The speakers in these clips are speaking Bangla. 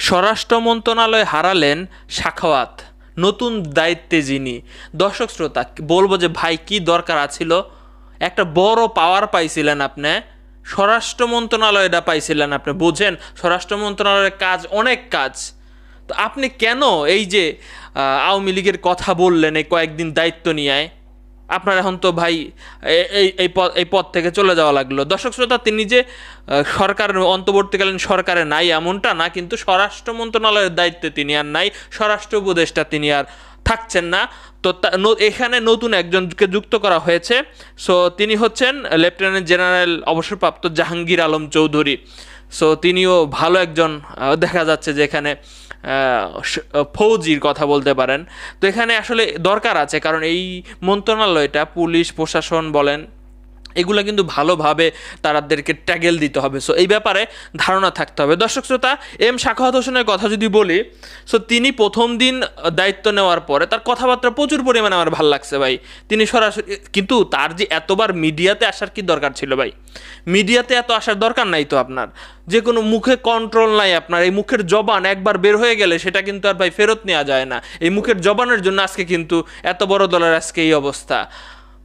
স্বরাষ্ট্র মন্ত্রণালয় হারালেন সাখাওয়াত, নতুন দায়িত্বে যিনি। দর্শক শ্রোতা, বলবো যে ভাই কি দরকার আছিল? একটা বড় পাওয়ার পাইছিলেন আপনি, স্বরাষ্ট্র মন্ত্রণালয়টা পাইছিলেন আপনি, বুঝেন স্বরাষ্ট্র মন্ত্রণালয়ের কাজ অনেক কাজ। তো আপনি কেন এই যে আওয়ামী লীগের কথা বললেন এই কয়েকদিন দায়িত্ব নিয়ে? আপনার এখন তো ভাই এই পদ থেকে চলে যাওয়া লাগলো। দর্শক শ্রোতা, তিনি যে সরকারের অন্তর্বর্তীকালীন সরকারে নাই এমনটা না, কিন্তু স্বরাষ্ট্র মন্ত্রণালয়ের দায়িত্বে তিনি আর নাই, স্বরাষ্ট্র উপদেষ্টা তিনি আর থাকছেন না। তো এখানে নতুন একজনকে যুক্ত করা হয়েছে। সো তিনি হচ্ছেন লেফটেন্যান্ট জেনারেল অবসরপ্রাপ্ত জাহাঙ্গীর আলম চৌধুরী। সো তিনিও ভালো একজন, দেখা যাচ্ছে যে এখানে ফৌজির কথা বলতে পারেন। তো এখানে আসলে দরকার আছে, কারণ এই মন্ত্রণালয়টা পুলিশ প্রশাসন বলেন এগুলো কিন্তু ভালোভাবে তাদেরকে ট্যাগেল দিতে হবে। সো এই ব্যাপারে ধারণা থাকতে হবে। দর্শক শ্রোতা, এম সাখাওয়াত হোসেনের কথা যদি বলি, সো তিনি প্রথম দিন দায়িত্ব নেওয়ার পরে তার কথাবার্তা প্রচুর পরিমাণে আমার ভালো লাগছে ভাই। তিনি সরাসরি, কিন্তু তার যে এতবার মিডিয়াতে আসার কি দরকার ছিল ভাই? মিডিয়াতে এত আসার দরকার নাই তো আপনার। যে কোনো মুখে কন্ট্রোল নাই আপনার, এই মুখের জবান একবার বের হয়ে গেলে সেটা কিন্তু আর ভাই ফেরত নেওয়া যায় না। এই মুখের জবানের জন্য আজকে কিন্তু এত বড় দলের আজকে এই অবস্থা।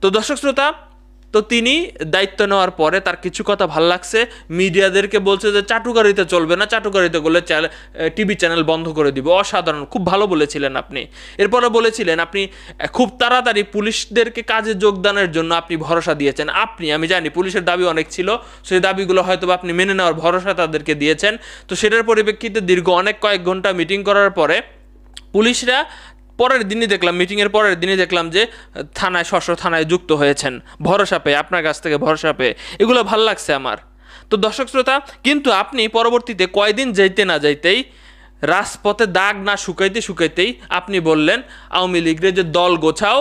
তো দর্শক শ্রোতা, তো তিনি দায়িত্ব নেওয়ার পরে তার কিছু কথা ভাল লাগছে। মিডিয়াদেরকে বলছে যে চাটুকারিতে চলবে না, চাটুকারিতে করলে টিভি চ্যানেল বন্ধ করে দিব। অসাধারণ, খুব ভালো বলেছিলেন আপনি। এরপরে বলেছিলেন আপনি খুব তাড়াতাড়ি পুলিশদেরকে কাজে যোগদানের জন্য আপনি ভরসা দিয়েছেন। আমি জানি পুলিশের দাবি অনেক ছিল, সেই দাবিগুলো হয়তো আপনি মেনে নেওয়ার ভরসা তাদেরকে দিয়েছেন। তো সেটার পরিপ্রেক্ষিতে দীর্ঘ কয়েক ঘন্টা মিটিং করার পরে পুলিশরা মিটিংয়ের পরের দিনই দেখলাম যে থানায় যুক্ত হয়েছেন ভরসা পেয়ে, আপনার কাছ থেকে ভরসা পেয়ে। এগুলো ভাল লাগছে আমার। তো দর্শক শ্রোতা, কিন্তু আপনি পরবর্তীতে কয়দিন যাইতে না যাইতেই, রাজপথে দাগ না শুকাইতেই আপনি বললেন আওয়ামী লীগের যে দল গোছাও,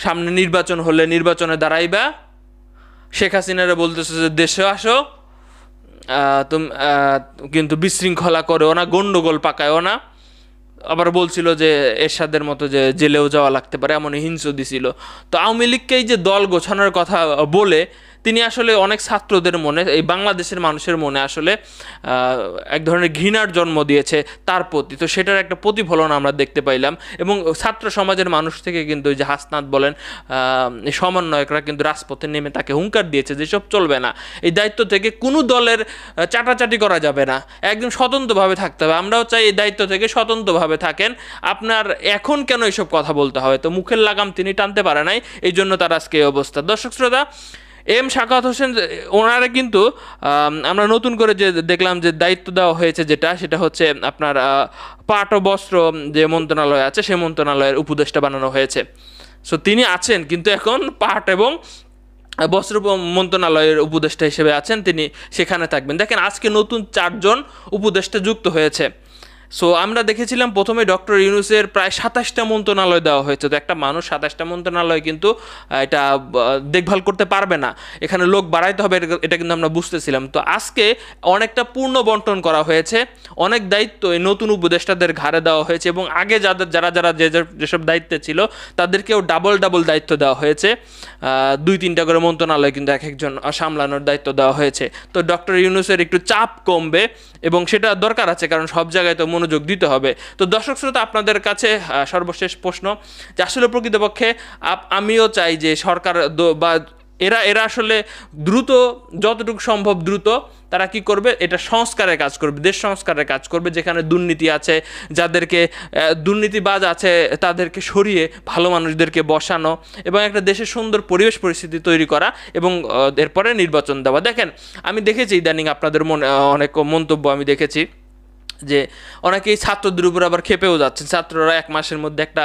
সামনে নির্বাচন হলে নির্বাচনে দাঁড়াইবা, শেখ হাসিনারা বলতেছে যে দেশে আসো, তুমি কিন্তু বিশৃঙ্খলা করেও না, গন্ডগোল পাকায়ও না। আবার বলছিল যে এরশাদের মতো যে জেলেও যাওয়া লাগতে পারে, এমনই হিংসা দিছিল। তো আওয়ামী লীগকেই যে দল গোছানোর কথা বলে তিনি আসলে অনেক ছাত্রদের মনে, এই বাংলাদেশের মানুষের মনে আসলে এক ধরনের ঘৃণার জন্ম দিয়েছে তার প্রতি। তো সেটার একটা প্রতিফলন আমরা দেখতে পাইলাম। এবং ছাত্র সমাজের মানুষ থেকে কিন্তু ওই যে হাসনাত বলেন, সমন্বয়করা কিন্তু রাজপথে নেমে তাকে হুঙ্কার দিয়েছে যে সব চলবে না, এই দায়িত্ব থেকে কোনো দলের চাটাচাটি করা যাবে না, একদম স্বতন্ত্রভাবে থাকতে হবে। আমরাও চাই এই দায়িত্ব থেকে স্বতন্ত্রভাবে থাকেন, আপনার এখন কেন এইসব কথা বলতে হবে? তো মুখের লাগাম তিনি টানতে পারে নাই, এই জন্য তার আজকে এই অবস্থা। দর্শক শ্রোতা, এম সাখাওয়াত হোসেন ওনারা কিন্তু আমরা নতুন করে যে দেখলাম যে দায়িত্ব দেওয়া হয়েছে, সেটা হচ্ছে আপনার পাট ও বস্ত্র যে মন্ত্রণালয় আছে সেই মন্ত্রণালয়ের উপদেষ্টা বানানো হয়েছে। সো তিনি আছেন, কিন্তু এখন পাট এবং বস্ত্র মন্ত্রণালয়ের উপদেষ্টা হিসেবে আছেন, তিনি সেখানে থাকবেন। দেখেন আজকে নতুন 4 জন উপদেষ্টা যুক্ত হয়েছে। সো আমরা দেখেছিলাম প্রথমে ডক্টর ইউনূসের প্রায় 27টা মন্ত্রণালয় দেওয়া হয়েছে। তো একটা মানুষ 27টা মন্ত্রণালয় কিন্তু এটা দেখভাল করতে পারবে না, এখানে লোক বাড়াইতে হবে, এটা কিন্তু আমরা বুঝতেছিলাম। তো আজকে অনেকটা পূর্ণ বন্টন করা হয়েছে, অনেক দায়িত্ব এই নতুন উপদেষ্টাদের ঘাড়ে দেওয়া হয়েছে, এবং আগে যারা যেসব দায়িত্বে ছিল তাদেরকেও ডাবল দায়িত্ব দেওয়া হয়েছে। 2-3টা করে মন্ত্রণালয় কিন্তু এক একজন সামলানোর দায়িত্ব দেওয়া হয়েছে। তো ডক্টর ইউনূসের একটু চাপ কমবে, এবং সেটা দরকার আছে, কারণ সব জায়গায় তো মনোযোগ দিতে হবে। তো দর্শক শ্রোতা, আপনাদের কাছে সর্বশেষ প্রশ্ন যে আসলে প্রকৃতপক্ষে আমিও চাই যে সরকার বা এরা আসলে দ্রুত, যতটুকু সম্ভব দ্রুত তারা কি করবে, এটা সংস্কারের কাজ করবে, দেশ সংস্কারের কাজ করবে। যেখানে দুর্নীতি আছে, যাদেরকে দুর্নীতিবাজ আছে তাদেরকে সরিয়ে ভালো মানুষদেরকে বসানো, এবং একটা দেশের সুন্দর পরিস্থিতি তৈরি করা, এবং এরপরে নির্বাচন দেওয়া। দেখেন আমি দেখেছি ইদানিং আপনাদের মনে অনেক মন্তব্য আমি দেখেছি যে অনেকেই ছাত্রদের উপর আবার খেপেও যাচ্ছেন। ছাত্ররা 1 মাসের মধ্যে একটা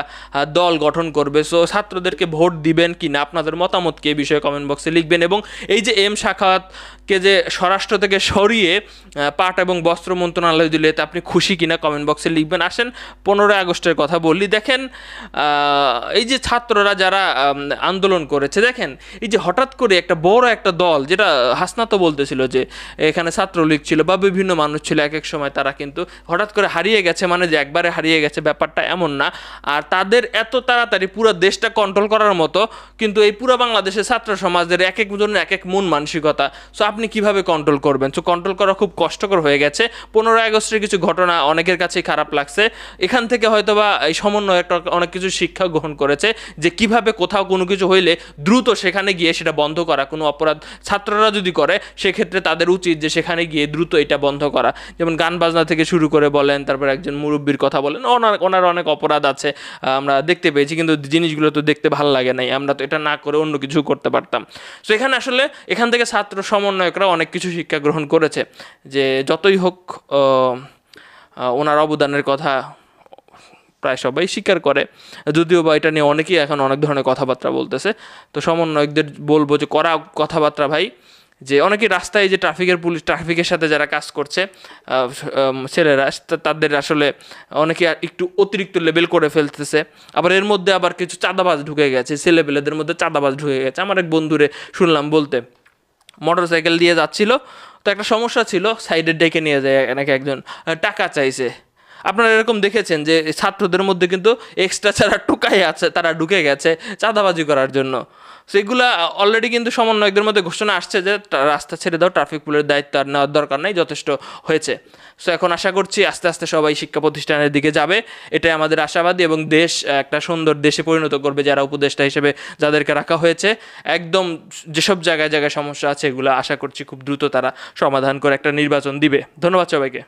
দল গঠন করবে। সো ছাত্রদেরকে ভোট দিবেন কি না, আপনাদের মতামত কি এই বিষয়ে কমেন্ট বক্সে লিখবেন। এবং এই যে এম সাখাওয়াতকে যে স্বরাষ্ট্র থেকে সরিয়ে পাট এবং বস্ত্র মন্ত্রণালয় দিলে এতে আপনি খুশি কিনা কমেন্ট বক্সে লিখবেন। আসেন 15ই আগস্টের কথা বললি। দেখেন এই যে ছাত্ররা যারা আন্দোলন করেছে, দেখেন এই যে হঠাৎ করে একটা বড় একটা দল, যেটা হাসনাতও বলতেছিল যে এখানে ছাত্রলীগ ছিল বা বিভিন্ন মানুষ ছিল, এক সময় তারা কিন্তু হঠাৎ করে হারিয়ে গেছে, মানে যে একবারে হারিয়ে গেছে ব্যাপারটা এমন না। আর তাদের এত তাড়াতাড়ি পুরো দেশটা কন্ট্রোল করার মতো কিন্তু এই পুরো বাংলাদেশের ছাত্র সমাজের এক একজনের এক এক মন মানসিকতা। সো আপনি কিভাবে কন্ট্রোল করবেন? সো কন্ট্রোল করা খুব কষ্টকর হয়ে গেছে। 15 আগস্টের কিছু ঘটনা অনেকের কাছেই খারাপ লাগছে। এখান থেকে হয়তো বা এই সমন্বয় একটা অনেক কিছু শিক্ষা গ্রহণ করেছে যে কিভাবে কোথাও কোনো কিছু হইলে দ্রুত সেখানে গিয়ে সেটা বন্ধ করা। কোনো অপরাধ ছাত্ররা যদি করে সেক্ষেত্রে তাদের উচিত যে সেখানে গিয়ে দ্রুত এটা বন্ধ করা। যেমন গান বাজনা থেকে শুরু করে বলেন, তারপর একজন মুরব্বীর কথা বলেন, ওনার অনেক অপরাধ আছে আমরা দেখতে পেয়েছি, কিন্তু জিনিসগুলো তো দেখতে ভালো লাগে নাই, আমরা তো এটা না করে অন্য কিছু করতে পারতাম। সো এখানে আসলে এখান থেকে ছাত্র সমন্বয়করা অনেক কিছু শিক্ষা গ্রহণ করেছে যে যতই হোক ওনার অবদানের কথা প্রায় সবাই স্বীকার করে, যদিও বা এটা নিয়ে অনেকেই এখন অনেক ধরনের কথাবার্তা বলতেছে। তো সমন্বয়কদের বলবো যে করা কথাবার্তা ভাই, যে অনেকেই রাস্তায় যে ট্রাফিকের সাথে যারা কাজ করছে ছেলেরা, তাদের আসলে অনেকে একটু অতিরিক্ত লেভেল করে ফেলতেছে। আবার এর মধ্যে আবার কিছু চাঁদাবাজ ঢুকে গেছে, ছেলেপেলেদের মধ্যে চাঁদাবাজ ঢুকে গেছে। আমার এক বন্ধুরে শুনলাম বলতে, মোটরসাইকেল দিয়ে যাচ্ছিল, তো একটা সমস্যা ছিল, সাইডে ডেকে নিয়ে যায় নাকি একজন টাকা চাইছে। আপনারা এরকম দেখেছেন যে ছাত্রদের মধ্যে কিন্তু এক্সট্রা যারা টোকাই আছে তারা ঢুকে গেছে চাঁদাবাজি করার জন্য। সেগুলা অলরেডি কিন্তু সমন্বয়কদের মধ্যে ঘোষণা আসছে যে রাস্তা ছেড়ে দাও, ট্রাফিক পুলিশের দায়িত্ব আর নেওয়ার দরকার নাই, যথেষ্ট হয়েছে। সো এখন আশা করছি আস্তে আস্তে সবাই শিক্ষা প্রতিষ্ঠানের দিকে যাবে, এটাই আমাদের আশাবাদী, এবং দেশ একটা সুন্দর দেশে পরিণত করবে যারা উপদেষ্টা হিসেবে যাদেরকে রাখা হয়েছে। একদম যেসব জায়গায় জায়গায় সমস্যা আছে এগুলো আশা করছি খুব দ্রুত তারা সমাধান করে একটা নির্বাচন দিবে। ধন্যবাদ সবাইকে।